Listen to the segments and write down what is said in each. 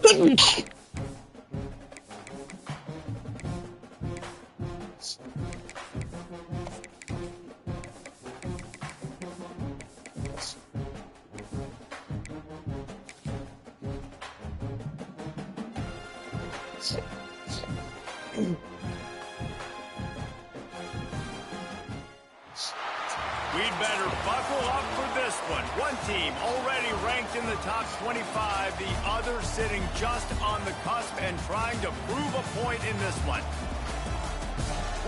We'd better buckle up for this one. One team already ranked in the top 25, the other sitting just on the cusp and trying to prove a point in this one.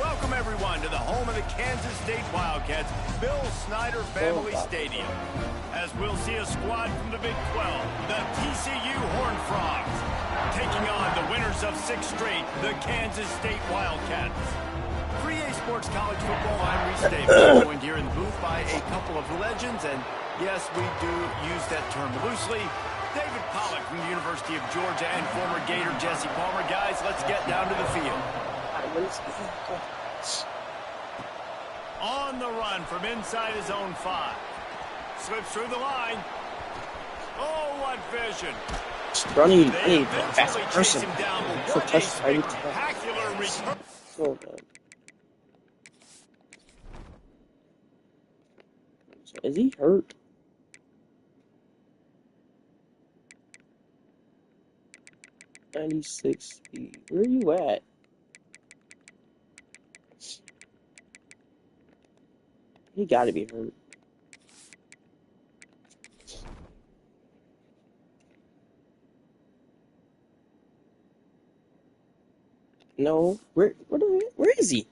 Welcome, everyone, to the home of the Kansas State Wildcats, Bill Snyder Family Stadium. As we'll see a squad from the Big 12, the TCU Horned Frogs, taking on the winners of 6 straight, the Kansas State Wildcats. 3A Sports College Football, I'm Reese Davis, joined here in the booth by a couple of legends, and yes, we do use that term loosely. David Pollack from the University of Georgia and former Gator Jesse Palmer. Guys, let's get down to the field. On the run from inside his own 5. Slips through the line. Oh, what vision. Running, I need a faster person. So touch, I need to so good. So is he hurt? .96 speed. Where are you at? He gotta be hurt. No, where is he?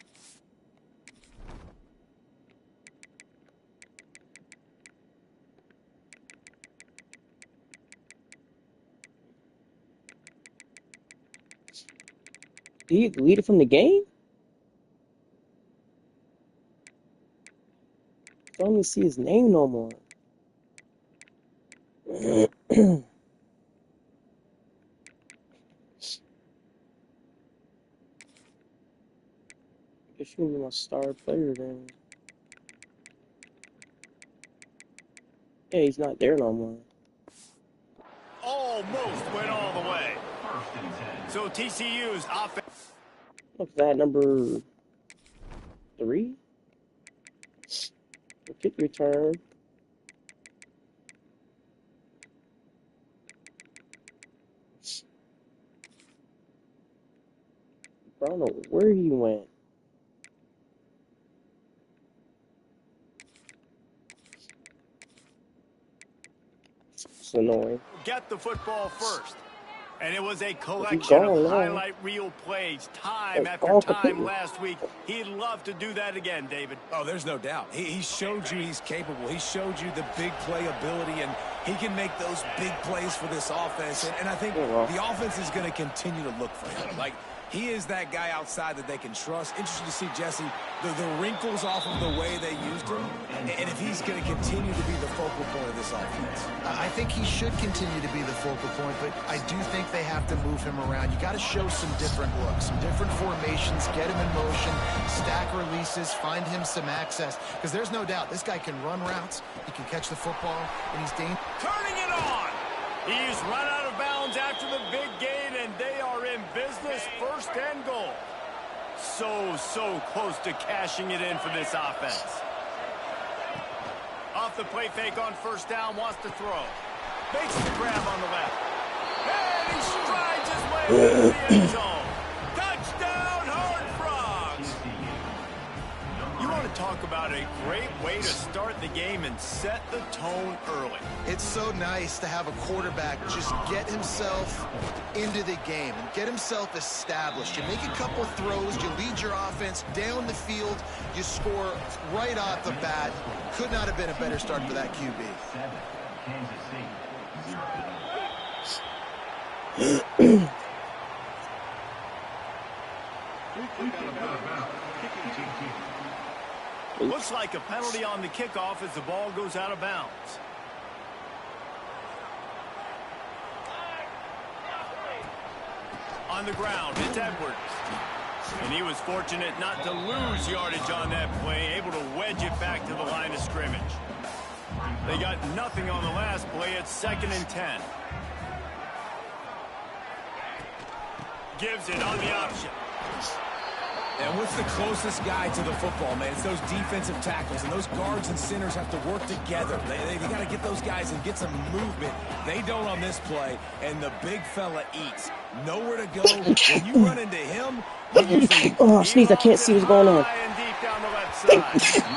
Did he delete it from the game? I don't even see his name no more. Guess you be my star player then. Yeah, he's not there no more. Almost went all the way. So TCU's offense. What's that, number 3? The kick return. I don't know where he went. It's annoying. Get the football first. And it was a collection of highlight reel plays, time after time last week. He'd love to do that again, David. Oh, there's no doubt. He showed you he's capable. He showed you the big play ability, and he can make those big plays for this offense. And I think the offense is going to continue to look for him. Like, he is that guy outside that they can trust. Interesting to see, Jesse, the wrinkles off of the way they used him, and if he's going to continue to be the focal point of this offense. I think he should continue to be the focal point, but I do think they have to move him around. You got to show some different looks, some different formations, get him in motion, stack releases, find him some access, because there's no doubt this guy can run routes, he can catch the football, and he's dangerous. Turning it on! He's run out of bounds after the big gain, and they are in business, 1st and goal. So close to cashing it in for this offense. Off the play fake on 1st down, wants to throw. Makes the grab on the left. And he strides his way into the end zone. Touchdown, Horned Frogs! You want to talk about a great way to start the game and set the tone early. It's so nice to have a quarterback just get himself into the game and get himself established. You make a couple throws, you lead your offense down the field, you score right off the bat. Could not have been a better start for that QB. Looks like a penalty on the kickoff as the ball goes out of bounds. On the ground, it's Edwards. And he was fortunate not to lose yardage on that play, able to wedge it back to the line of scrimmage. They got nothing on the last play. It's 2nd and 10. Gives it on the option. And what's the closest guy to the football, man? It's those defensive tackles, and those guards and centers have to work together. They got to get those guys and get some movement. They don't on this play, and the big fella eats. Nowhere to go. When you run into him, oh, sneeze, I can't see what's going on. And deep down the left side.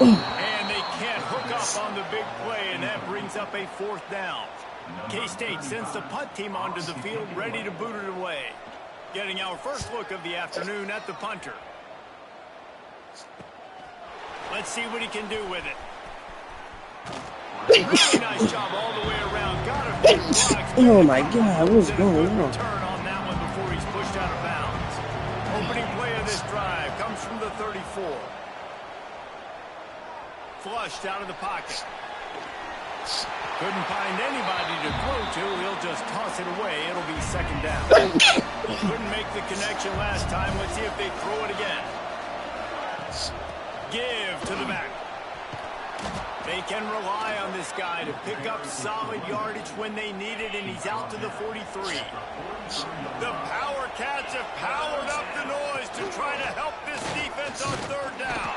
And they can't hook up on the big play, and that brings up a 4th down. K-State sends the punt team onto the field, ready to boot it away. Getting our first look of the afternoon at the punter. Let's see what he can do with it. Really nice job all the way around. Got a few blocks. Oh my God, what's going on? Turn on that one before he's pushed out of bounds. Opening play of this drive comes from the 34. Flushed out of the pocket. Couldn't find anybody to throw to. He'll just toss it away. It'll be 2nd down. Couldn't make the connection last time. Let's see if they throw it again. Give to the back. They can rely on this guy to pick up solid yardage when they need it, and he's out to the 43. The Power Cats have powered up the noise to try to help this defense on 3rd down.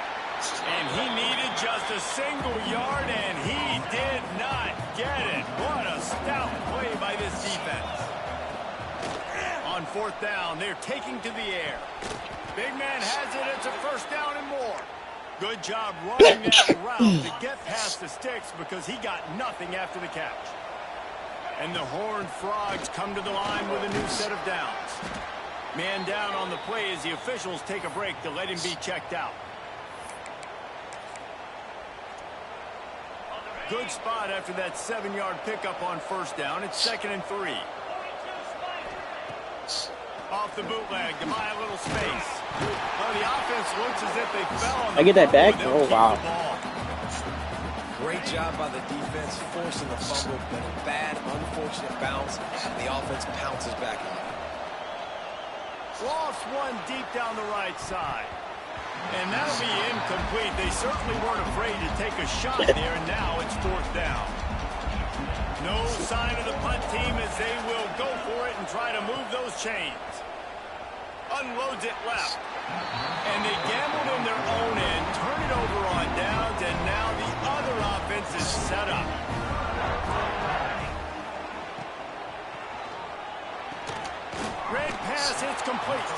And he needed just a single yard, and he did not get it. What a stout play by this defense. On 4th down, they're taking to the air. Big man has it. It's a 1st down and more. Good job running that route to get past the sticks because he got nothing after the catch. And the Horned Frogs come to the line with a new set of downs. Man down on the play as the officials take a break to let him be checked out. Good spot after that 7-yard pickup on 1st down. It's 2nd and 3. Off the bootleg to buy a little space. Well, the offense looks as if they fell on the I get that back? Oh, wow. Great job by the defense forcing the fumble, but a bad, unfortunate bounce, and the offense pounces back on it. Lost one deep down the right side. And that'll be incomplete. They certainly weren't afraid to take a shot there, and now it's 4th down. No sign of the punt team as they will go for it and try to move those chains. Unloads it left. And they gambled in their own end, turn it over on downs, and now the other offense is set up. Red pass hits complete.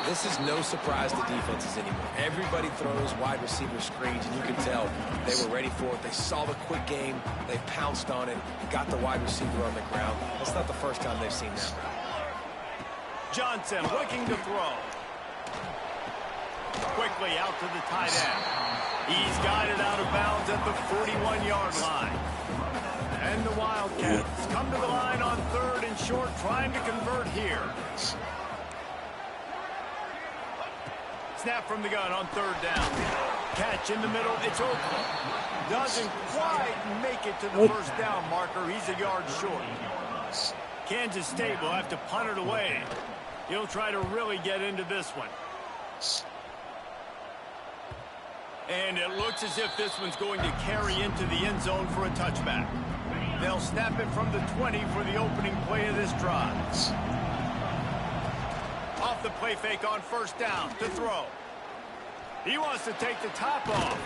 This is no surprise to defenses anymore. Everybody throws wide receiver screens, and you can tell they were ready for it. They saw the quick game. They pounced on it, got the wide receiver on the ground. That's not the first time they've seen that route. Johnson looking to throw. Quickly out to the tight end. He's got it out of bounds at the 41-yard line. And the Wildcats come to the line on 3rd and short, trying to convert here. Snap from the gun on 3rd down. Catch in the middle. It's open. Doesn't quite make it to the 1st down marker. He's a yard short. Kansas State will have to punt it away. He'll try to really get into this one. And it looks as if this one's going to carry into the end zone for a touchback. They'll snap it from the 20 for the opening play of this drive. Off the play fake on 1st down to throw. He wants to take the top off.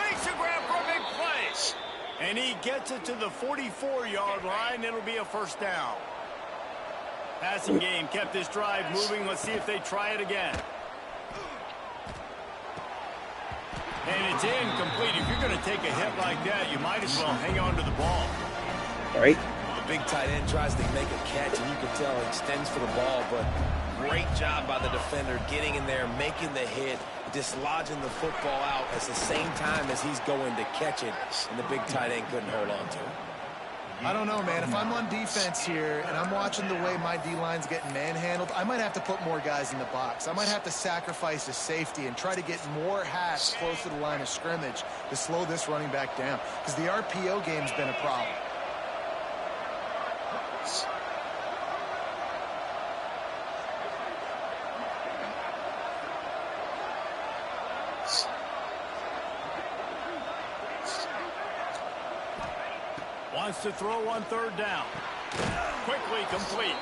Makes a grab for a big play. And he gets it to the 44-yard line. It'll be a 1st down. Passing game kept this drive moving. Let's see if they try it again. And it's incomplete. If you're going to take a hit like that, you might as well hang on to the ball. All right. The big tight end tries to make a catch, and you can tell he extends for the ball, but great job by the defender getting in there, making the hit, dislodging the football out at the same time as he's going to catch it, and the big tight end couldn't hold on to it. I don't know, man. If I'm on defense here and I'm watching the way my D-line's getting manhandled, I might have to put more guys in the box. I might have to sacrifice a safety and try to get more hats close to the line of scrimmage to slow this running back down, because the RPO game's been a problem. Wants to throw on 3rd down. Quickly complete.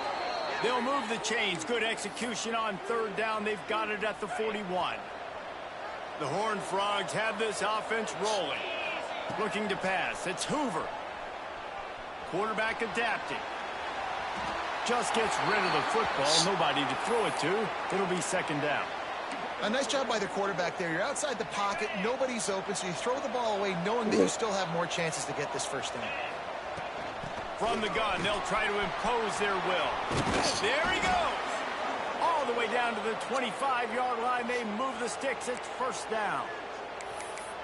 They'll move the chains. Good execution on third down. They've got it at the 41. The Horned Frogs have this offense rolling. Looking to pass. It's Hoover. Quarterback adapting. Just gets rid of the football. Nobody to throw it to. It'll be second down. A nice job by the quarterback there. You're outside the pocket. Nobody's open, so you throw the ball away knowing that you still have more chances to get this first down. From the gun, they'll try to impose their will. There he goes. All the way down to the 25-yard line. They move the sticks. It's first down.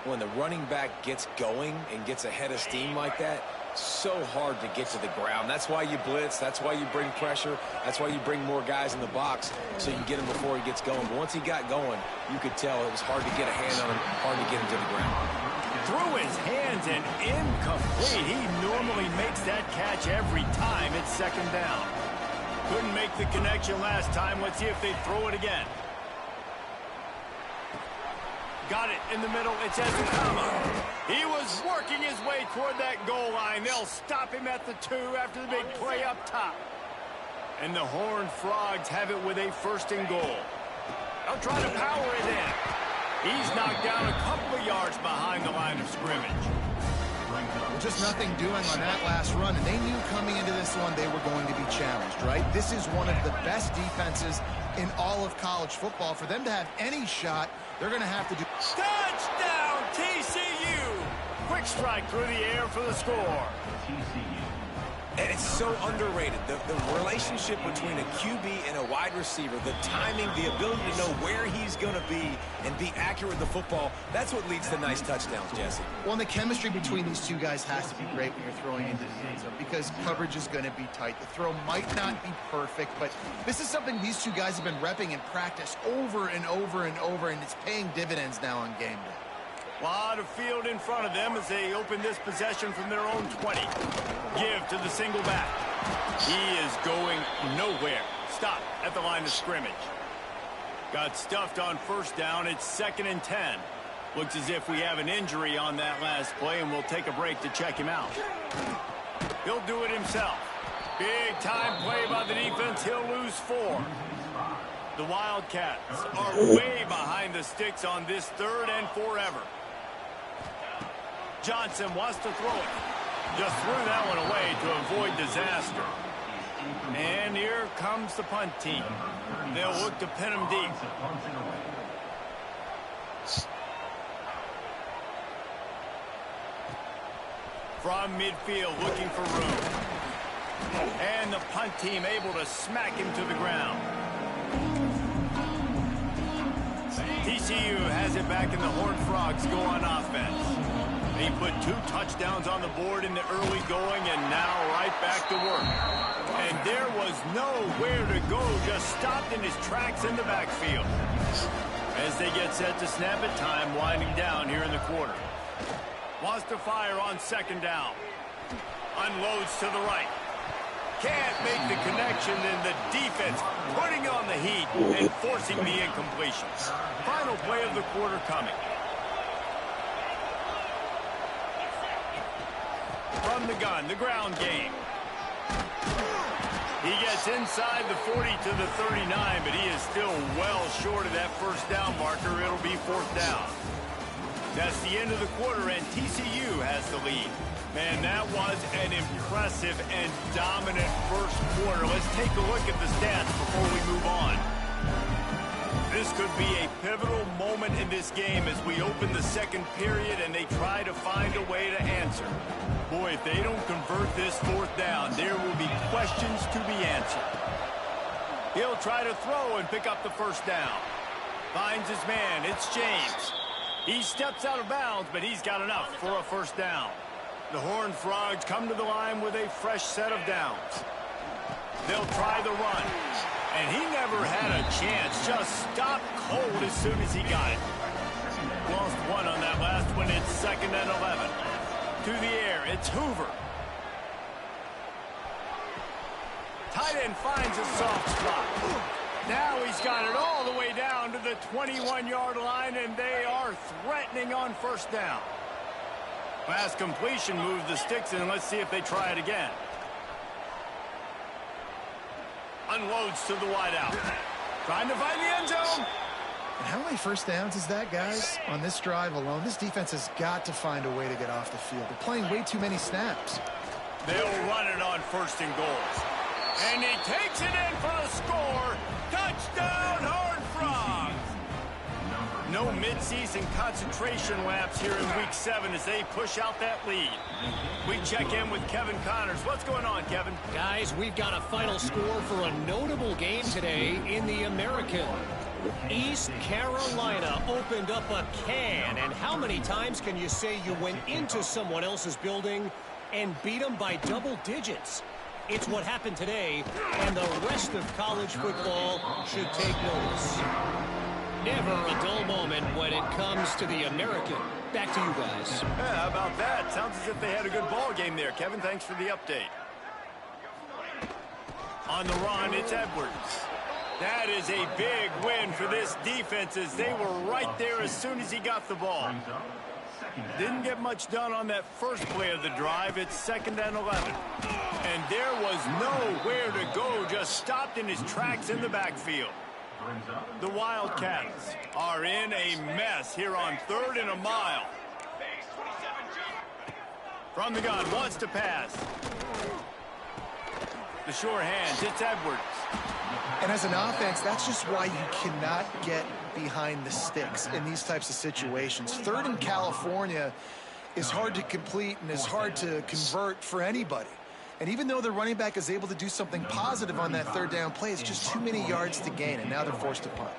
When the running back gets going and gets ahead of steam like that, so hard to get to the ground. That's why you blitz. That's why you bring pressure. That's why you bring more guys in the box so you can get him before he gets going. But once he got going, you could tell it was hard to get a hand on him, hard to get him to the ground. Through his hands and incomplete. He normally makes that catch every time. It's second down. Couldn't make the connection last time. Let's see if they throw it again. Got it in the middle. It's Kanas. He was working his way toward that goal line. They'll stop him at the 2 after the big play up top. And the Horned Frogs have it with a first and goal. They'll try to power it in. He's knocked down a couple of yards behind the line of scrimmage. Well, just nothing doing on that last run, and they knew coming into this one they were going to be challenged, right? This is one of the best defenses in all of college football. For them to have any shot, they're going to have to do... Touchdown, TCU! Quick strike through the air for the score. And it's so underrated. The relationship between a QB and a wide receiver, the timing, the ability to know where he's going to be and be accurate with the football, that's what leads to nice touchdowns, Jesse. Well, and the chemistry between these two guys has to be great when you're throwing into the end zone because coverage is going to be tight. The throw might not be perfect, but this is something these two guys have been repping in practice over and over and over, and it's paying dividends now on game day. A lot of field in front of them as they open this possession from their own 20. Give to the single back. He is going nowhere. Stop at the line of scrimmage. Got stuffed on first down. It's 2nd and 10. Looks as if we have an injury on that last play, and we'll take a break to check him out. He'll do it himself. Big time play by the defense. He'll lose 4. The Wildcats are way behind the sticks on this 3rd and forever. Johnson wants to throw it. Just threw that one away to avoid disaster. And here comes the punt team. They'll look to pin him deep. From midfield, looking for room. And the punt team able to smack him to the ground. TCU has it back, and the Horned Frogs go on offense. They put 2 touchdowns on the board in the early going, and now right back to work. And there was nowhere to go, just stopped in his tracks in the backfield. As they get set to snap it, time winding down here in the quarter. Wants to fire on 2nd down. Unloads to the right. Can't make the connection, then the defense putting on the heat and forcing the incompletion. Final play of the quarter coming. From the gun, the ground game. He gets inside the 40 to the 39, but he is still well short of that first down marker. It'll be 4th down. That's the end of the quarter, and TCU has the lead. Man, that was an impressive and dominant first quarter. Let's take a look at the stats before we move on. This could be a pivotal moment in this game as we open the 2nd period and they try to find a way to answer. Boy, if they don't convert this 4th down, there will be questions to be answered. He'll try to throw and pick up the first down. Finds his man. It's James. He steps out of bounds, but he's got enough for a first down. The Horned Frogs come to the line with a fresh set of downs. They'll try the run. And he never had a chance. Just stopped cold as soon as he got it. Lost 1 on that last one. It's 2nd and 11. To the air, it's Hoover. Tight end finds a soft spot. Now he's got it all the way down to the 21-yard line, and they are threatening on first down. Pass completion moves the sticks in. Let's see if they try it again. Unloads to the wideout. Trying to find the end zone. And how many first downs is that, guys? On this drive alone, this defense has got to find a way to get off the field. They're playing way too many snaps. They'll run it on 1st and goals. And he takes it in for the score. Touchdown, Horned Frogs. No midseason concentration laps here in Week 7 as they push out that lead. We check in with Kevin Kanas. What's going on, Kevin? Guys, we've got a final score for a notable game today in the American. East Carolina opened up a can, and how many times can you say you went into someone else's building and beat them by double digits? It's what happened today, and the rest of college football should take notice. Never a dull moment when it comes to the American. Back to you guys. Yeah, how about that? Sounds as if they had a good ball game there. Kevin, thanks for the update. On the run, it's Edwards. That is a big win for this defense as they were right there as soon as he got the ball. Didn't get much done on that first play of the drive. It's 2nd and 11. And there was nowhere to go, just stopped in his tracks in the backfield. The Wildcats are in a mess here on 3rd and a mile. From the gun, wants to pass. The sure hands, it's Edwards. And as an offense, that's just why you cannot get behind the sticks in these types of situations. 3rd in California is hard to complete and is hard to convert for anybody. And even though the running back is able to do something positive on that 3rd down play, it's just too many yards to gain, and now they're forced to punt.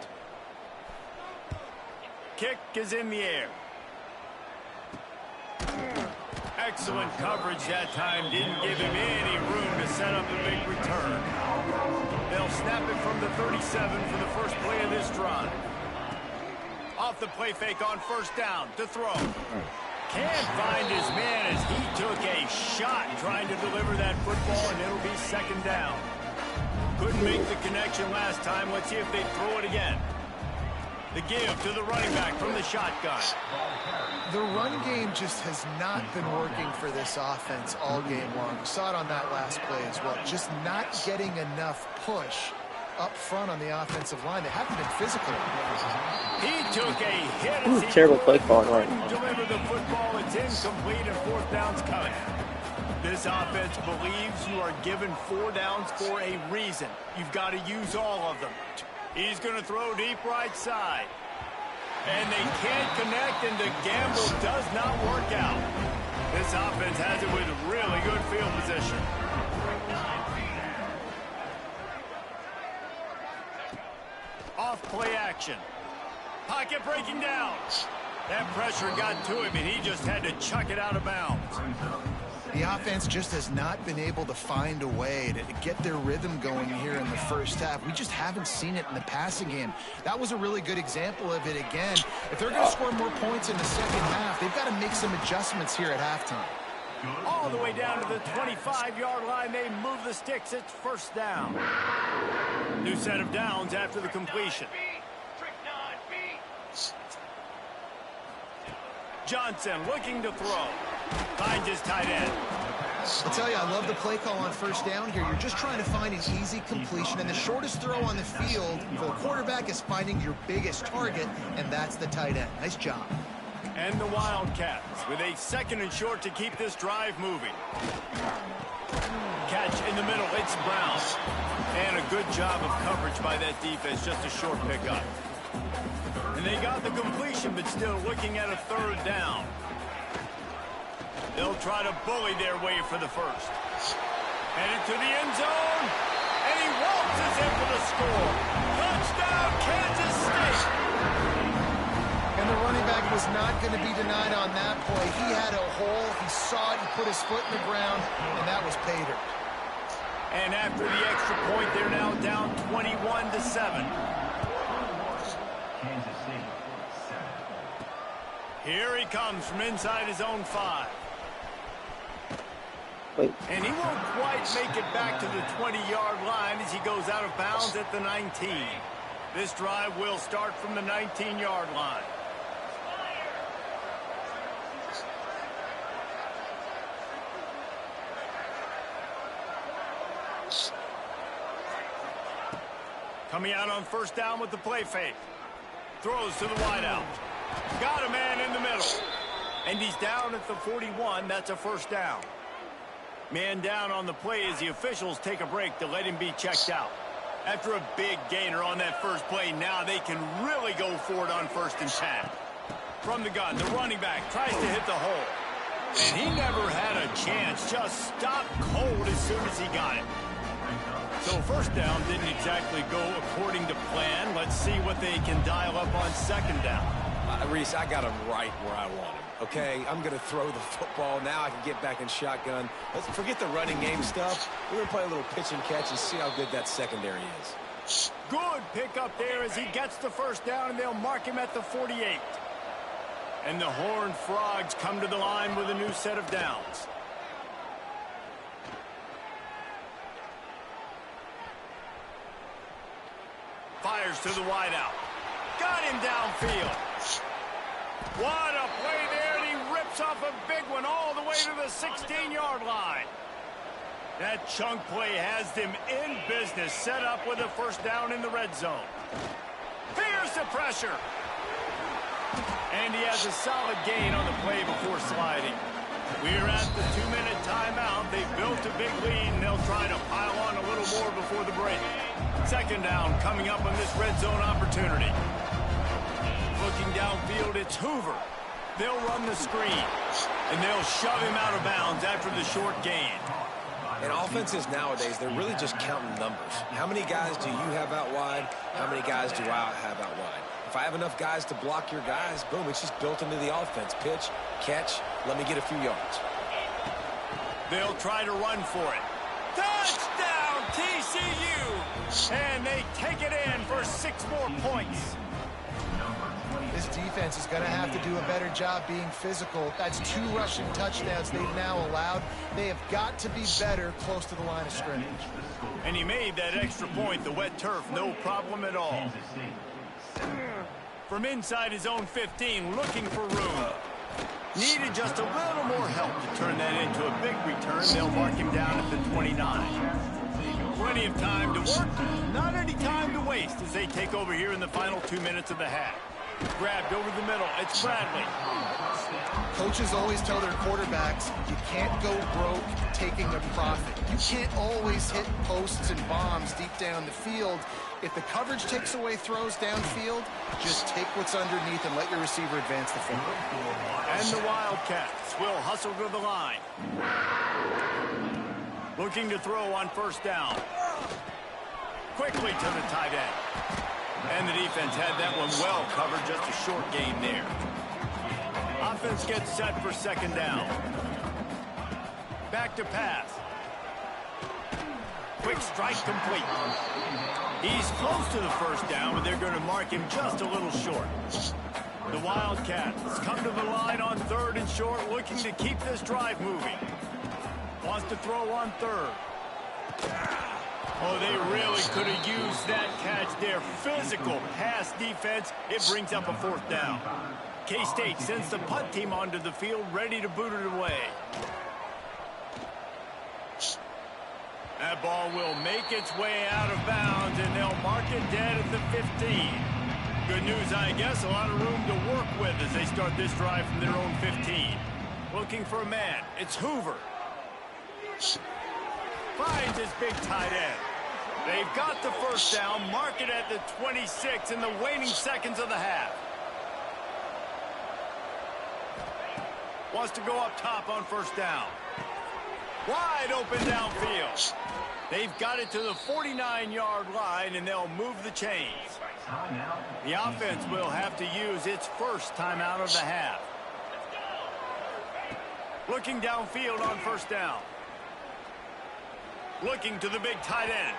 Kick is in the air. Excellent coverage that time. Didn't give him any room to set up a big return. They'll snap it from the 37 for the first play of this drive. Off the play fake on 1st down to throw. Can't find his man as he took a shot trying to deliver that football, and it'll be 2nd down. Couldn't make the connection last time. Let's see if they throw it again. The give to the running back from the shotgun. The run game just has not been working for this offense all game long. We saw it on that last play as well. Just not getting enough push up front on the offensive line. They haven't been physical. He took a hit as he terrible play calling right now. deliver the football. It's incomplete and 4th down's coming. This offense believes you are given 4 downs for a reason. You've got to use all of them. He's going to throw deep right side. And they can't connect, and the gamble does not work out. This offense has it with really good field position. Off play action. Pocket breaking down. That pressure got to him, and he just had to chuck it out of bounds. The offense just has not been able to find a way to get their rhythm going here in the first half. We just haven't seen it in the passing game. That was a really good example of it again. If they're going to score more points in the second half, they've got to make some adjustments here at halftime. All the way down to the 25-yard line. They move the sticks. It's 1st down. New set of downs after the completion. Johnson looking to throw. Finds his tight end. I'll tell you, I love the play call on 1st down here. You're just trying to find an easy completion, and the shortest throw on the field for the quarterback is finding your biggest target, and that's the tight end. Nice job. And the Wildcats with a 2nd and short to keep this drive moving. Catch in the middle. It's Brown. And a good job of coverage by that defense. Just a short pickup. And they got the completion, but still looking at a 3rd down. They'll try to bully their way for the 1st. Headed to the end zone. And he waltzes in for the score. Touchdown, Kansas State. And the running back was not going to be denied on that play. He had a hole. He saw it. He put his foot in the ground, and that was pay dirt. And after the extra point, they're now down 21-7. Here he comes from inside his own 5. Wait. And he won't quite make it back to the 20-yard line as he goes out of bounds at the 19. This drive will start from the 19-yard line. Coming out on first down with the play fake. Throws to the wideout. Got a man in the middle. And he's down at the 41. That's a first down. Man down on the play as the officials take a break to let him be checked out. After a big gainer on that first play, now they can really go for it on 1st and 10. From the gun, the running back tries to hit the hole. And he never had a chance. Just stopped cold as soon as he got it. So first down didn't exactly go according to plan. Let's see what they can dial up on 2nd down. Reese, I got him right where I want him. Okay, I'm going to throw the football. Now I can get back in shotgun. Let's forget the running game stuff. We're going to play a little pitch and catch and see how good that secondary is. Good pickup there as he gets the first down, and they'll mark him at the 48. And the Horned Frogs come to the line with a new set of downs. Fires to the wideout. Got him downfield. What a play there, and he rips off a big one all the way to the 16-yard line. That chunk play has them in business, set up with a first down in the red zone. Here's the pressure. And he has a solid gain on the play before sliding. We're at the 2-minute timeout. They've built a big lead, and they'll try to pile on a little more before the break. 2nd down coming up on this red zone opportunity. Looking downfield, it's Hoover. They'll run the screen, and they'll shove him out of bounds after the short gain. And offenses nowadays, they're really just counting numbers. How many guys do you have out wide? How many guys do I have out wide? If I have enough guys to block your guys, boom, it's just built into the offense. Pitch, catch, let me get a few yards. They'll try to run for it. Touchdown, TCU! And they take it in for 6 more points. This defense is going to have to do a better job being physical. That's 2 rushing touchdowns they've now allowed. They have got to be better close to the line of scrimmage. And he made that extra point, the wet turf, no problem at all. From inside his own 15, looking for room. Needed just a little more help to turn that into a big return. They'll mark him down at the 29. Plenty of time to work, not any time to waste as they take over here in the final 2 minutes of the half. Grabbed over the middle, it's Bradley. Coaches always tell their quarterbacks, you can't go broke taking a profit. You can't always hit posts and bombs deep down the field. If the coverage takes away throws downfield, just take what's underneath and let your receiver advance the football. And the Wildcats will hustle to the line. Looking to throw on first down. Quickly to the tight end. And the defense had that one well covered, just a short gain there. Offense gets set for 2nd down. Back to pass. Quick strike complete. He's close to the first down, but they're going to mark him just a little short. The Wildcats come to the line on 3rd and short, looking to keep this drive moving. Wants to throw on 3rd. Oh, they really could have used that catch there. Physical pass defense. It brings up a 4th down. K-State sends the punt team onto the field, ready to boot it away. That ball will make its way out of bounds, and they'll mark it dead at the 15. Good news, I guess. A lot of room to work with as they start this drive from their own 15. Looking for a man. It's Hoover. Finds his big tight end. They've got the first down, mark it at the 26 in the waning seconds of the half. Wants to go up top on first down. Wide open downfield. They've got it to the 49-yard line, and they'll move the chains. The offense will have to use its first timeout of the half. Looking downfield on first down. Looking to the big tight end.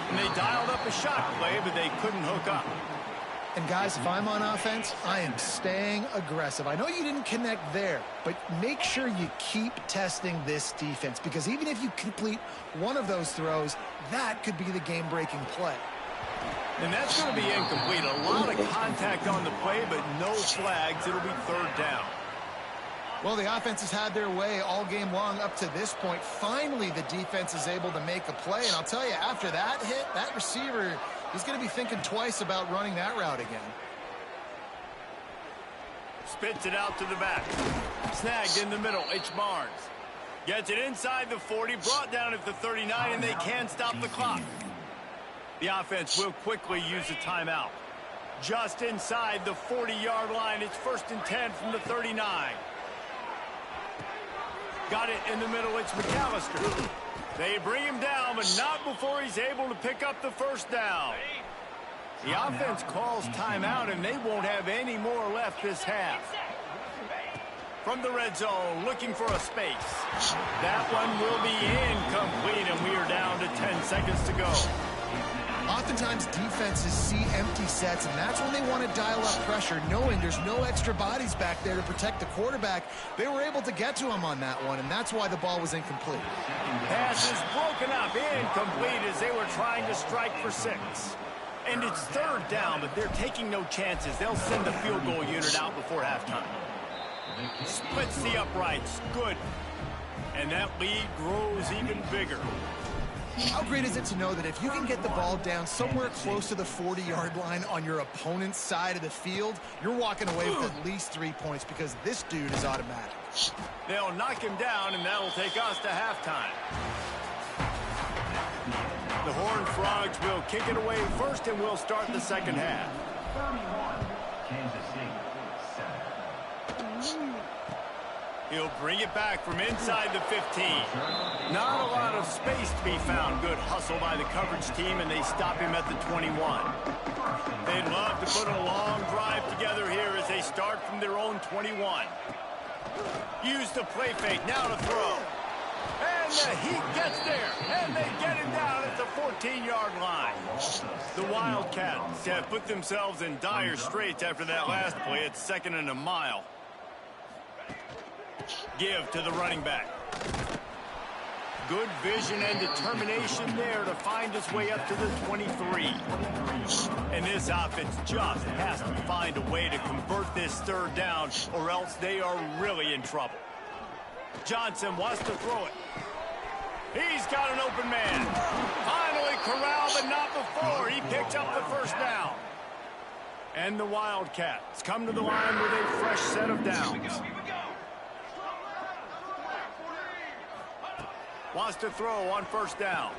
And they dialed up a shot play, but they couldn't hook up. And guys, if I'm on offense, I am staying aggressive. I know you didn't connect there, but make sure you keep testing this defense, because even if you complete one of those throws, that could be the game-breaking play. And that's going to be incomplete. A lot of contact on the play, but no flags. It'll be 3rd down. Well, the offense has had their way all game long up to this point. Finally, the defense is able to make a play. And I'll tell you, after that hit, that receiver, He's going to be thinking twice about running that route again. Spits it out to the back. Snagged in the middle. It's Barnes. Gets it inside the 40, brought down at the 39, and they can't stop the clock. The offense will quickly use a timeout. Just inside the 40-yard line. It's 1st and 10 from the 39. Got it in the middle. It's McAllister. They bring him down, but not before he's able to pick up the first down. The offense calls timeout, and they won't have any more left this half. From the red zone, looking for a space. That one will be incomplete, and we are down to 10 seconds to go. Oftentimes, defenses see empty sets, and that's when they want to dial up pressure, knowing there's no extra bodies back there to protect the quarterback. They were able to get to him on that one, and that's why the ball was incomplete. Pass is broken up, incomplete, as they were trying to strike for 6. And it's 3rd down, but they're taking no chances. They'll send the field goal unit out before halftime. Splits the uprights. Good. And that lead grows even bigger. How great is it to know that if you can get the ball down somewhere close to the 40-yard line on your opponent's side of the field, you're walking away with at least 3 points because this dude is automatic. They'll knock him down, and that'll take us to halftime. The Horned Frogs will kick it away first, and we'll start the second half. He'll bring it back from inside the 15. Not a lot of space to be found. Good hustle by the coverage team, and they stop him at the 21. They'd love to put a long drive together here as they start from their own 21. Use the play fake, now to throw. And the Heat gets there, and they get him down at the 14-yard line. The Wildcats have put themselves in dire straits after that last play. It's 2nd and a mile. Give to the running back. Good vision and determination there to find his way up to the 23. And this offense just has to find a way to convert this 3rd down, or else they are really in trouble. Johnson wants to throw it. He's got an open man. Finally corralled, but not before. He picks up the first down. And the Wildcats come to the line with a fresh set of downs. Wants to throw on 1st down.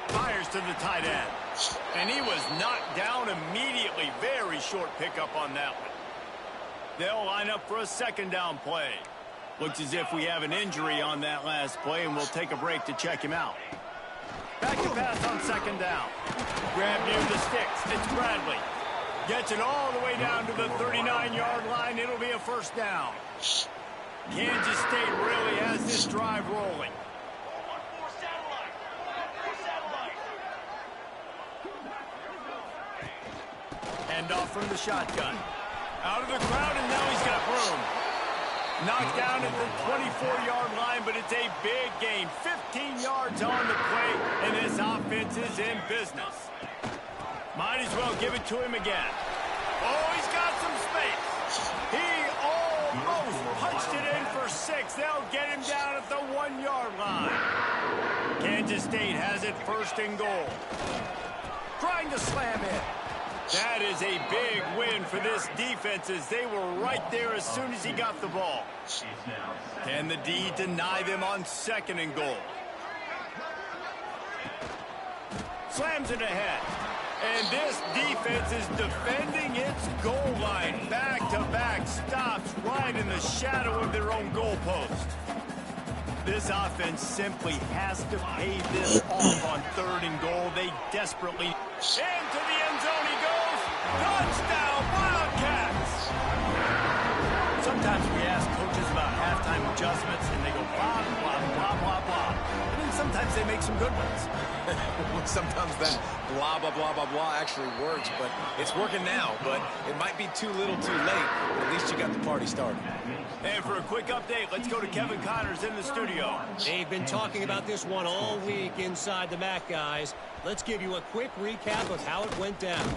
Fires to the tight end. And he was knocked down immediately. Very short pickup on that one. They'll line up for a 2nd down play. Looks as if we have an injury on that last play, and we'll take a break to check him out. Back to pass on 2nd down. Grab near the sticks. It's Bradley. Gets it all the way down to the 39-yard line. It'll be a 1st down. Kansas State really has this drive rolling. Hand off from the shotgun. Out of the crowd, and now he's got room. Knocked down at the 24-yard line, but it's a big gain. 15 yards on the play, and this offense is in business. Might as well give it to him again. Oh, he's got some space. He almost punched it in for 6. They'll get him down at the 1-yard line. Kansas State has it 1st and goal. Trying to slam it. That is a big win for this defense as they were right there as soon as he got the ball. Can the D deny them on 2nd and goal? Slams it ahead. And this defense is defending its goal line. Back-to-back stops right in the shadow of their own goalpost. This offense simply has to pay this off on 3rd and goal. They desperately... Into the end zone he goes. Touchdown, Wildcats! Sometimes we ask coaches about halftime adjustments, and they go blah, blah, blah, blah, blah. And then sometimes they make some good ones. Sometimes that blah, blah, blah, blah, blah actually works, but it's working now. But it might be too little too late. At least you got the party started. And for a quick update, let's go to Kevin Connors in the studio. They've been talking about this one all week inside the MAC, guys. Let's give you a quick recap of how it went down.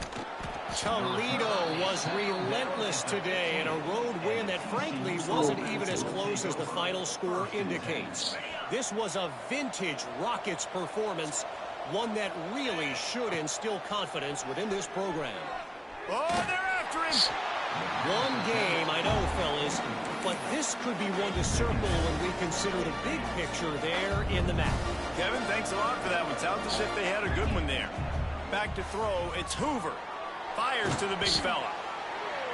Toledo was relentless today in a road win that frankly wasn't even as close as the final score indicates. This was a vintage Rockets performance. one that really should instill confidence within this program. Oh, they're after him. One game, I know, fellas, but this could be one to circle when we consider the big picture there in the map. Kevin, thanks a lot for that one. Sounds as if they had a good one there. Back to throw, it's Hoover. Fires to the big fella.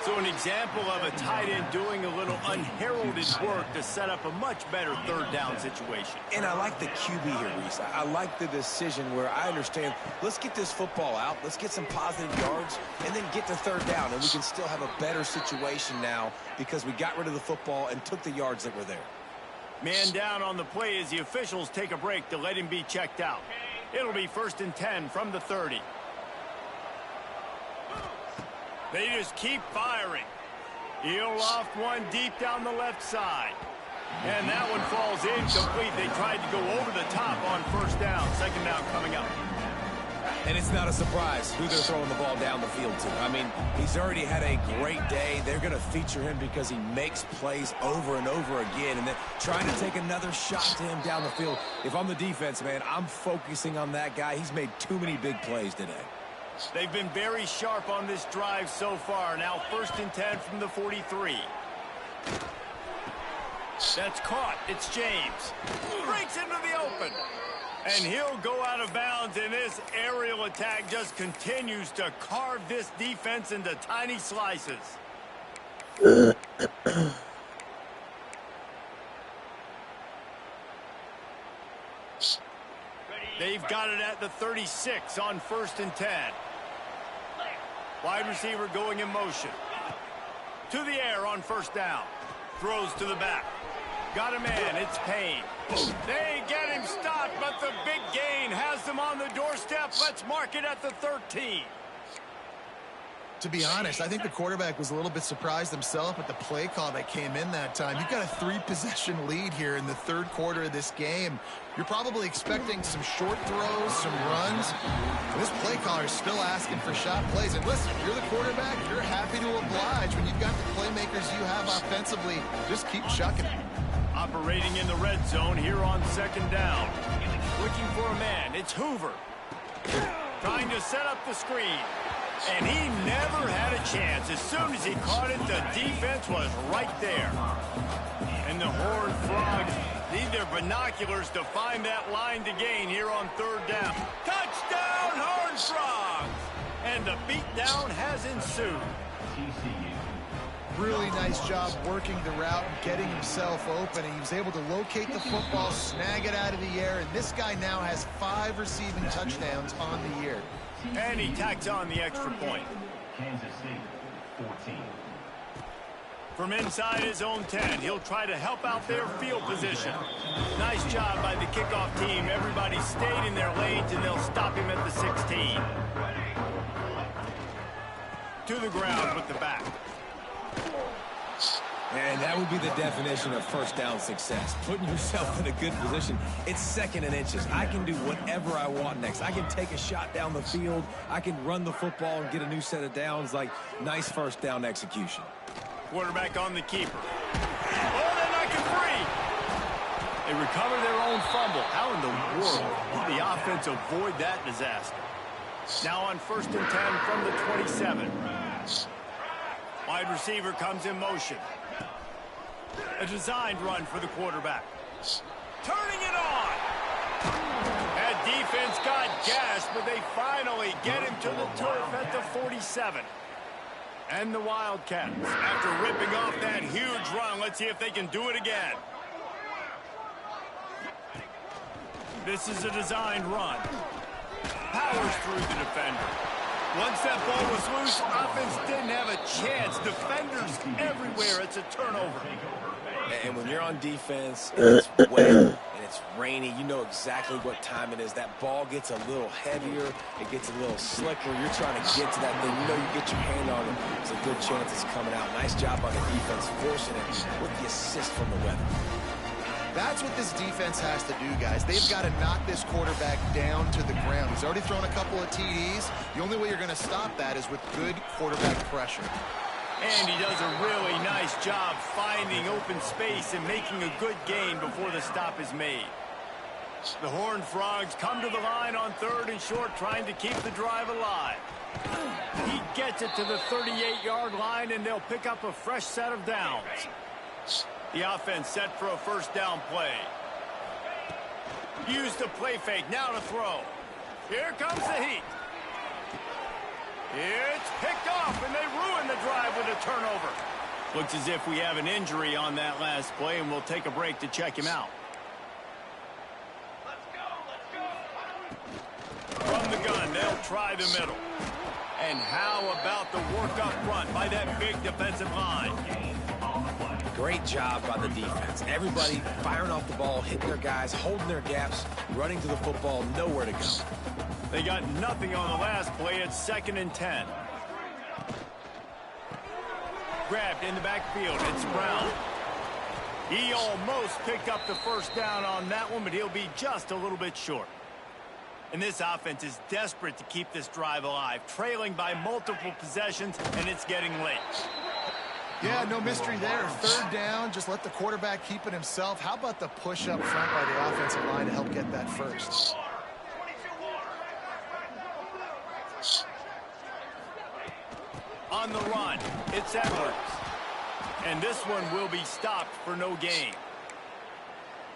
So an example of a tight end doing a little unheralded work to set up a much better third down situation. And I like the QB here, Reese. I like the decision where I understand, let's get this football out, let's get some positive yards, and then get to third down, and we can still have a better situation now because we got rid of the football and took the yards that were there. Man down on the play as the officials take a break to let him be checked out. It'll be 1st and 10 from the 30. They just keep firing. He'll loft one deep down the left side. And that one falls incomplete. They tried to go over the top on 1st down. 2nd down coming up. And it's not a surprise who they're throwing the ball down the field to. I mean, he's already had a great day. They're going to feature him because he makes plays over and over again. And then trying to take another shot to him down the field. If I'm the defense, man, I'm focusing on that guy. He's made too many big plays today. They've been very sharp on this drive so far. Now 1st and 10 from the 43. That's caught. It's James. Breaks into the open. And he'll go out of bounds, and this aerial attack just continues to carve this defense into tiny slices. They've got it at the 36 on 1st and 10. Wide receiver going in motion. To the air on 1st down. Throws to the back. Got a man. It's Payne. They get him stopped, but the big gain has them on the doorstep. Let's mark it at the 13. To be honest, I think the quarterback was a little bit surprised himself at the play call that came in that time. You've got a 3-possession lead here in the 3rd quarter of this game. You're probably expecting some short throws, some runs. This play caller is still asking for shot plays. And listen, if you're the quarterback, you're happy to oblige. When you've got the playmakers you have offensively, just keep chucking it. Operating in the red zone here on 2nd down. Looking for a man. It's Hoover. Trying to set up the screen. And he never had a chance. As soon as he caught it, the defense was right there. And the Horned Frogs need their binoculars to find that line to gain here on 3rd down. Touchdown, Horned Frogs! And the beatdown has ensued. Really nice job working the route and getting himself open. He was able to locate the football, snag it out of the air, and this guy now has 5 receiving touchdowns on the year. And he tacks on the extra point. Kansas State, 14. From inside his own 10, he'll try to help out their field position. Nice job by the kickoff team. Everybody stayed in their lanes, and they'll stop him at the 16. To the ground with the back. And that would be the definition of 1st down success. Putting yourself in a good position. It's 2nd and inches. I can do whatever I want next. I can take a shot down the field. I can run the football and get a new set of downs. Like, nice 1st down execution. Quarterback on the keeper. Oh, they're knocking free. They recover their own fumble. How in the world did the offense avoid that disaster? Now on 1st and 10 from the 27. Wide receiver comes in motion. A designed run for the quarterback. Turning it on. That defense got gashed, but they finally get him to the turf at the 47. And the Wildcats, after ripping off that huge run, let's see if they can do it again. This is a designed run. Powers through the defender. Once that ball was loose, offense didn't have a chance. Defenders everywhere. It's a turnover. And when you're on defense, and it's wet, and it's rainy, you know exactly what time it is. That ball gets a little heavier. It gets a little slicker. You're trying to get to that thing. You know you get your hand on it. There's a good chance it's coming out. Nice job on the defense, forcing it with the assist from the weather. That's what this defense has to do, guys. They've got to knock this quarterback down to the ground. He's already thrown a couple of TDs. The only way you're going to stop that is with good quarterback pressure. And he does a really nice job finding open space and making a good gain before the stop is made. The Horned Frogs come to the line on 3rd and short, trying to keep the drive alive. He gets it to the 38-yard line, and they'll pick up a fresh set of downs. The offense set for a first down play. Use the play fake, now to throw. Here comes the heat. It's picked off, and they ruin the drive with a turnover. Looks as if we have an injury on that last play, and we'll take a break to check him out. From the gun, they'll try the middle. And how about the work up front by that big defensive line? Great job by the defense. Everybody firing off the ball, hitting their guys, holding their gaps, running to the football, nowhere to go. They got nothing on the last play. It's 2nd and 10. Grabbed in the backfield. It's Brown. He almost picked up the first down on that one, but he'll be just a little bit short. And this offense is desperate to keep this drive alive, trailing by multiple possessions, and it's getting late. Yeah, no mystery there. 3rd down, just let the quarterback keep it himself. How about the push up front by the offensive line to help get that first? On the run, it's Edwards. And this one will be stopped for no gain.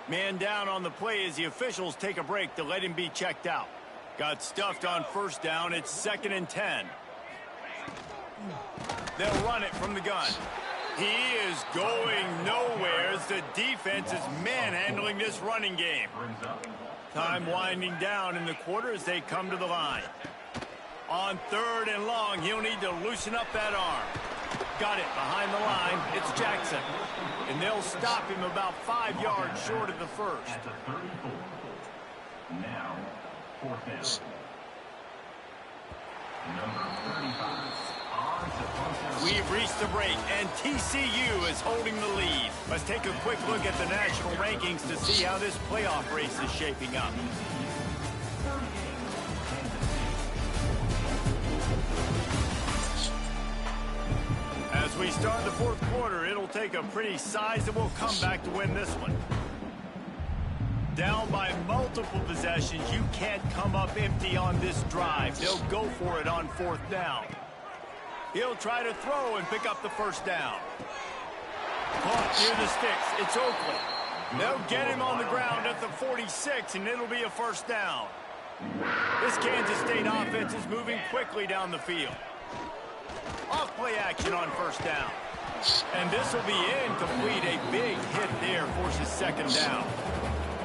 Man down on the play as the officials take a break to let him be checked out. Got stuffed on first down. It's 2nd and 10. They'll run it from the gun. He is going nowhere as the defense is manhandling this running game. Time winding down in the quarter as they come to the line. On 3rd and long, he'll need to loosen up that arm. Got it behind the line. It's Jackson. And they'll stop him about 5 yards short of the first. At the 34. Now, 4th down. Number 35. We've reached the break, and TCU is holding the lead. Let's take a quick look at the national rankings to see how this playoff race is shaping up. As we start the 4th quarter, it'll take a pretty sizable comeback to win this one. Down by multiple possessions, you can't come up empty on this drive. They'll go for it on 4th down. He'll try to throw and pick up the first down. Caught near the sticks. It's Oakley. They'll get him on the ground at the 46, and it'll be a first down. This Kansas State offense is moving quickly down the field. Off play action on first down. And this will be incomplete. A big hit there forces 2nd down.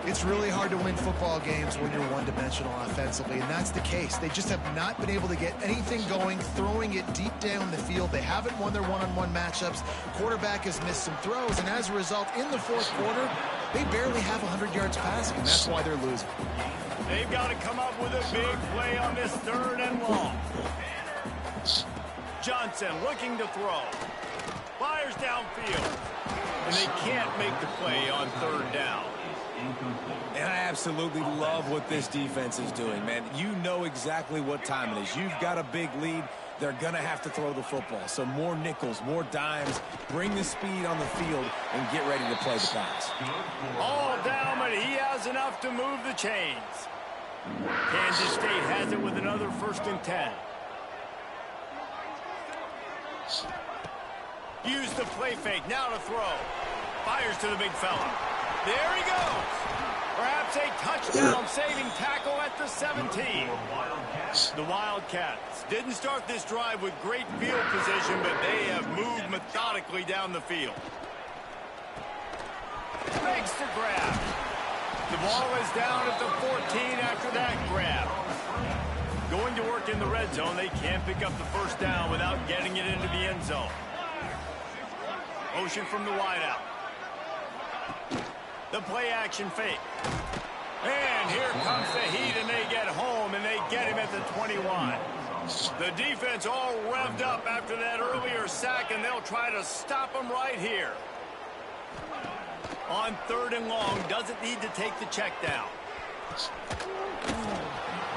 It's really hard to win football games when you're one-dimensional offensively, and that's the case. They just have not been able to get anything going, throwing it deep down the field. They haven't won their one-on-one matchups. Quarterback has missed some throws, and as a result, in the 4th quarter, they barely have 100 yards passing, and that's why they're losing. They've got to come up with a big play on this 3rd and long. Johnson looking to throw. Fires downfield. And they can't make the play on 3rd down. And I absolutely love what this defense is doing, man. You know exactly what time it is. You've got a big lead. They're going to have to throw the football. So more nickels, more dimes, bring the speed on the field, and get ready to play the pass. All down, but he has enough to move the chains. Kansas State has it with another 1st and 10. Use the play fake, now to throw. Fires to the big fella. There he goes. Perhaps a touchdown-saving tackle at the 17. The Wildcats didn't start this drive with great field position, but they have moved methodically down the field. Makes the grab. The ball is down at the 14 after that grab. Going to work in the red zone. They can't pick up the first down without getting it into the end zone. Motion from the wideout. The play action fake. And here comes the heat, and they get home, and they get him at the 21. The defense all revved up after that earlier sack, and they'll try to stop him right here. On 3rd and long, doesn't need to take the check down.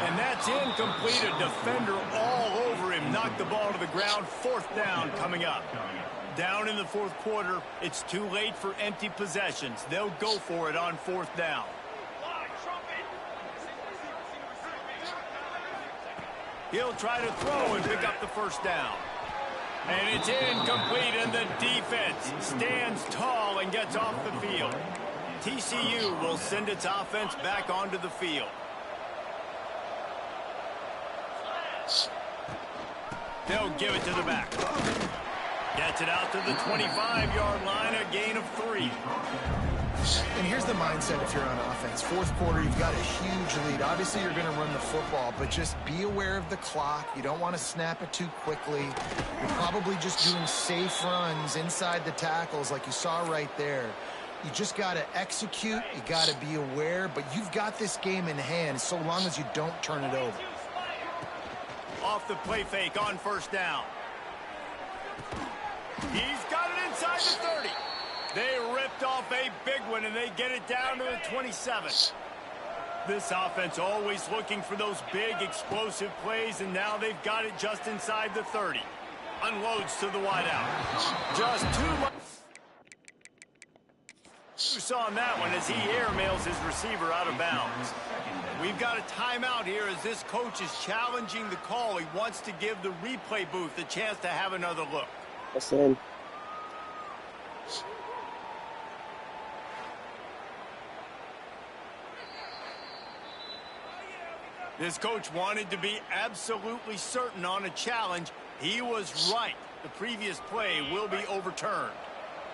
And that's incomplete. A defender all over him. Knocked the ball to the ground. 4th down coming up. Down in the 4th quarter, it's too late for empty possessions. They'll go for it on 4th down. He'll try to throw and pick up the first down. And it's incomplete, and the defense stands tall and gets off the field. TCU will send its offense back onto the field. They'll give it to the back. Gets it out to the 25-yard line, a gain of 3. And here's the mindset if you're on offense. Fourth quarter, you've got a huge lead. Obviously, you're going to run the football, but just be aware of the clock. You don't want to snap it too quickly. You're probably just doing safe runs inside the tackles like you saw right there. You just got to execute. You got to be aware, but you've got this game in hand so long as you don't turn it over. Off the play fake on first down. He's got it inside the 30. They ripped off a big one, and they get it down to the 27. This offense always looking for those big, explosive plays, and now they've got it just inside the 30. Unloads to the wideout. Just too much. You saw on that one as he airmails his receiver out of bounds. We've got a timeout here as this coach is challenging the call. He wants to give the replay booth a chance to have another look. That's in. This coach wanted to be absolutely certain on a challenge. He was right. The previous play will be overturned.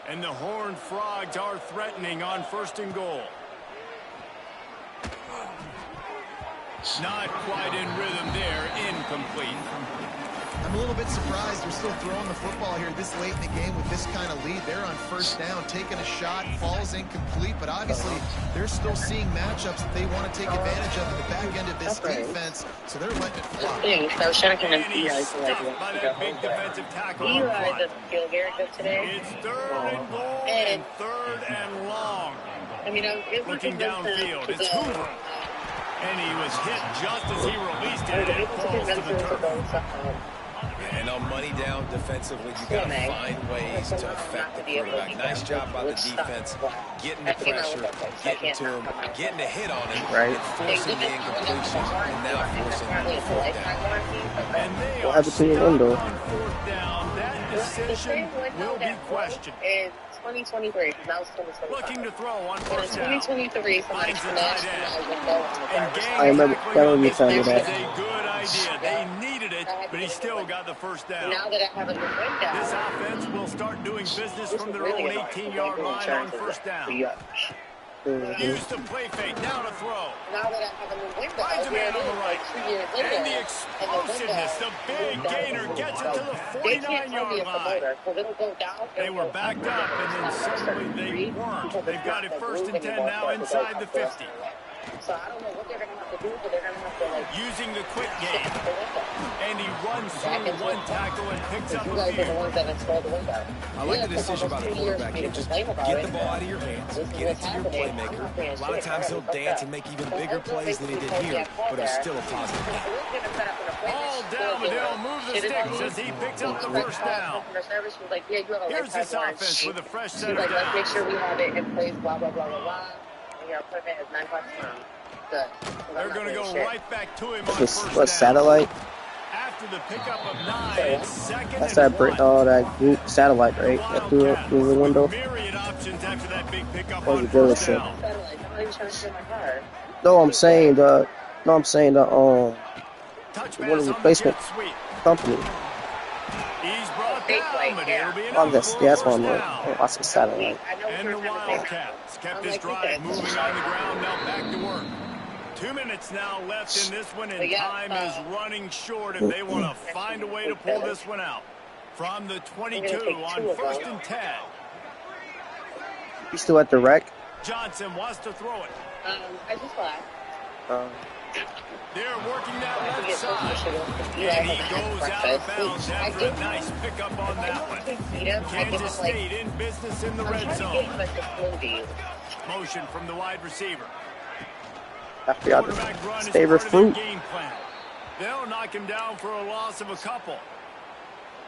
And the Horned Frogs are threatening on 1st and goal. Not quite in rhythm there. Incomplete. I'm a little bit surprised they're still throwing the football here this late in the game with this kind of lead. They're on first down, taking a shot, falls incomplete, but obviously they're still seeing matchups that they want to take advantage of at the back end of this defense, so they're letting it fly. And he's stuffed by that big defensive tackle on front. Feel very good today. It's 3rd and goal and 3rd and long. I mean, looking downfield, it's Hoover. And he was hit just as he released it, and it falls to the turf. And on money down defensively, you got to find ways to affect the quarterback. Nice job by the defense, getting the pressure, getting to him, getting a hit on him, and forcing the incompletion, and now forcing the 4th down. And they What are happened to your stuck window? on 4th down. That decision will be questioned. In 2023, that was 2025. Looking to throw on In 1st down. 2023, somebody Finds the smashed tight end. my window. And gang I remember tackling telling on you this something pitch that. is a good idea. They needed it, but he still got the 1st down. Now that I have a new window, This offense will start doing business from their own 18-yard line on 1st down. Use the play fake, now to throw. now that I have a new window, Finds a here man it on the is, right. like 2 years later, And the and explosiveness, the big gainer gets it to the they can't tell me 49-yard it's a line. motor, because it'll go down. They were backed up, and then suddenly they weren't. They've got it 1st and 10 now inside the 50. So I don't know what they're going to have to do, but they're going to have to, like, Using the quick game. fix the window. And he runs through one tackle and picks up You a guys are the few. ones that installed the window. I like the decision by the quarterback here. Just get the ball out of your hands, get it to your playmaker. A lot of times he'll dance and make even bigger plays than he did here, but it's still a positive game. All down, but they'll move the sticks as he picks up the 1st down. Here's this offense with a fresh set of Let's make downs. sure we have it in place, blah, blah, blah, blah, blah. And your equipment is $9 a month. Good. They're going to go right back to him on This 1st what down. satellite? After the pickup of 9, it's 2nd That's and that brick. 1. That group satellite, right? That through the window. Myriad options after that big pickup Or on the 1st dealership. down. Satellite. I'm not even trying to steal my car. No, I'm saying the. No, I'm saying the Touch what pass a on the replacement jet sweep. company. He's brought Fake down, play, but yeah. it'll be Oh, enough that's for a that's what first I'm like. down. Oh, I said satellite. I know And what the you're trying to say. Wildcats kept I'm this like, drive okay. moving on the ground, now back to work. 2 minutes now left in this one, and But yeah, time is running short if they want to find a way to pull this one out. From the 22 on 1st and 10. You still at the wreck? Johnson wants to throw it. I just laughed. They're working that I left get so side. frustrated. And he goes out of bounds after a nice pickup on that one. Kansas State in business in the red zone. Motion from the wide receiver. I forgot Quarterback run his is favorite part of their fruit. game plan. They'll knock him down for a loss of a couple.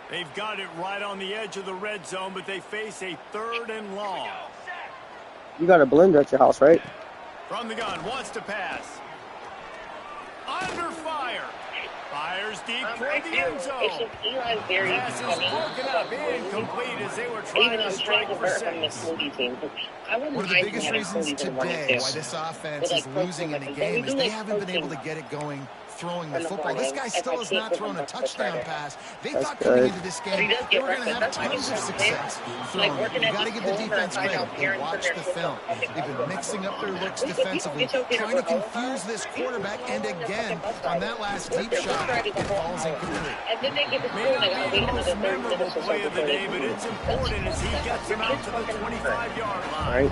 They've got it right on the edge of the red zone, but they face a 3rd and long. You got a blender at your house, right? From the gun, wants to pass. Under fire. Fires deep toward I the do. end zone. It's just Eli's very Pass is funny. broken up, incomplete as they were Even trying though to I'm trying strike to for convert from the 6. smoothie team. I wouldn't One of the mind biggest having reasons smoothies in the morning today too. why this offense With, like, is losing in the protein, game we is do, they like, haven't been able to protein get it going throwing the in the football. This morning guy if still I has can't not give thrown him a breakfast touchdown right pass. They That's thought coming good. into this But game he does they get were going to breakfast. have That's why tons of he's success like throwing it. working You at got to these give the schools and I defense find credit. out They parents and watched their the kids film. don't pick They've up been the mixing up their looks You defensively, get your peanut trying to butter all the confuse time? this quarterback. And You're again, fucking bus on rider. that last What's deep your bus shot, ride is a it whole falls hour. incomplete. And then they get to May school and they not gotta be wait the most another 30 memorable minutes or so play of the before they day, but eat. it's important as he gets them out to the 25-yard line. Right.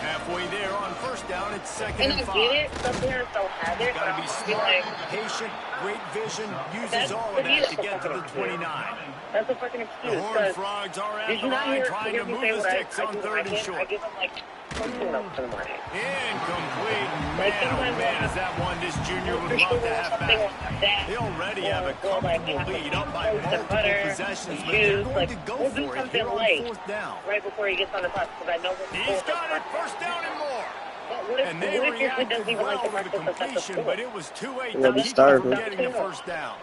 Halfway there on first down, it's second And and I 5. get it, some parents don't have it, but Got to I'm be just be smart, like, patient, great vision, uses that's all for of me, that that's to a get to fucking the excuse. 29. That's a fucking The excuse. Horned Because Frogs are at did the you not line hear trying to me move say the what sticks I on do to my 3rd and kids? I short. give them like protein milk in the morning. Incomplete. Like Man, oh sometimes man, is that one this junior would love to have something back. like that. They already have a Or like comfortable have lead, some up by toast and multiple butter, possessions, some but they're juice. going Like to go we'll do for it something here on light 4th down. right before he gets on the bus because I know he's He's got it, first down and more. What if, And they what if your kid reacted doesn't even like well the to the breakfast that's at the completion, school? but it was too late And to then we keep them from started. getting the first down.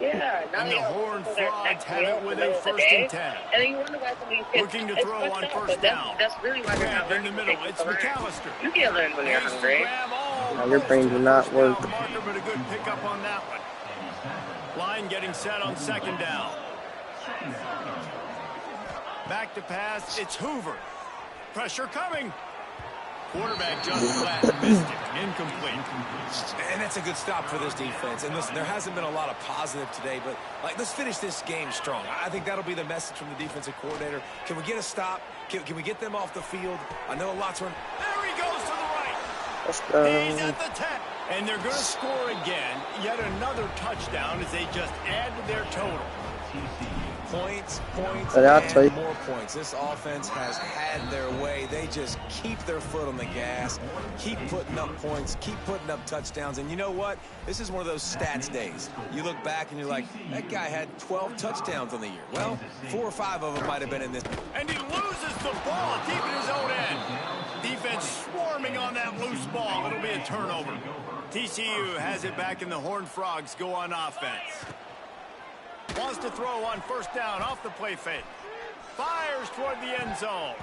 Yeah, now And they the gotta Horned wait till their Frogs next have meal it in the with middle a of the 1st day. and 10. And then you wonder why some of these kids Looking to it's throw fucked on up, first but down. that's really why they're not Grab in learning the what they middle. need It's to learn. McAllister. You can't learn when you're Makes the hungry. grab Now your brain do not work. Marker, but a good pickup on that one. Line getting set on 2nd down. Back to pass. It's Hoover. Pressure coming. Quarterback just flat missed it. Incomplete. And that's a good stop for this defense. And listen, there hasn't been a lot of positive today, but let's finish this game strong. I think that'll be the message from the defensive coordinator. Can we get a stop? Can we get them off the field? I know a lot's run. There he goes to the right. Let's go. He's at the 10. And they're going to score again. Yet another touchdown as they just add to their total. Points, But I'll tell you, and more points. This offense has had their way. They just keep their foot on the gas, keep putting up points, keep putting up touchdowns. And you know what? This is one of those stats days. You look back and you're like, that guy had 12 touchdowns on the year. Well, 4 or 5 of them might have been in this. And he loses the ball deep in his own end. Defense swarming on that loose ball. It'll be a turnover. TCU has it back, and the Horned Frogs go on offense. Wants to throw on first down off the play fake. Fires toward the end zone.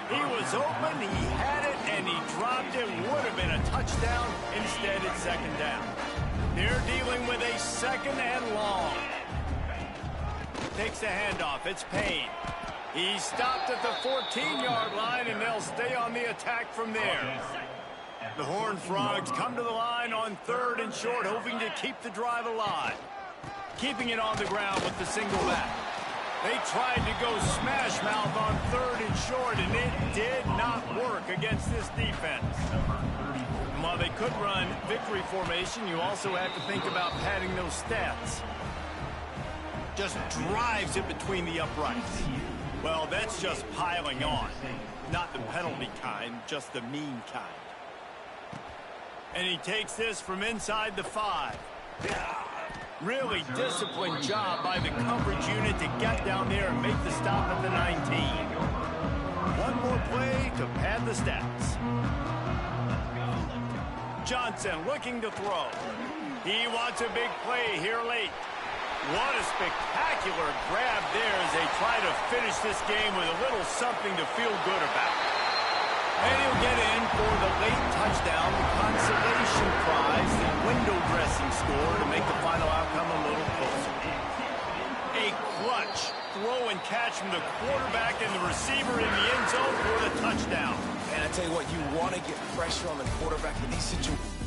He was open, he had it, and he dropped it. Would have been a touchdown. Instead, it's 2nd down. They're dealing with a 2nd and long. Takes the handoff. It's Payne. He stopped at the 14-yard line, and they'll stay on the attack from there. The Horned Frogs come to the line on 3rd and short, hoping to keep the drive alive. Keeping it on the ground with the single back. They tried to go smash mouth on 3rd and short, and it did not work against this defense. And while they could run victory formation, you also have to think about padding those stats. Just drives it between the uprights. Well, that's just piling on. Not the penalty kind, just the mean kind. And he takes this from inside the 5. Really disciplined job by the coverage unit to get down there and make the stop at the 19. One more play to pad the stats. Johnson looking to throw. He wants a big play here late. What a spectacular grab there as they try to finish this game with a little something to feel good about. And he'll get in for the late touchdown, the consolation prize, the window dressing score to make the final outcome a little closer. A clutch throw and catch from the quarterback and the receiver in the end zone for the touchdown. And I tell you what, you want to get pressure on the quarterback in these situations.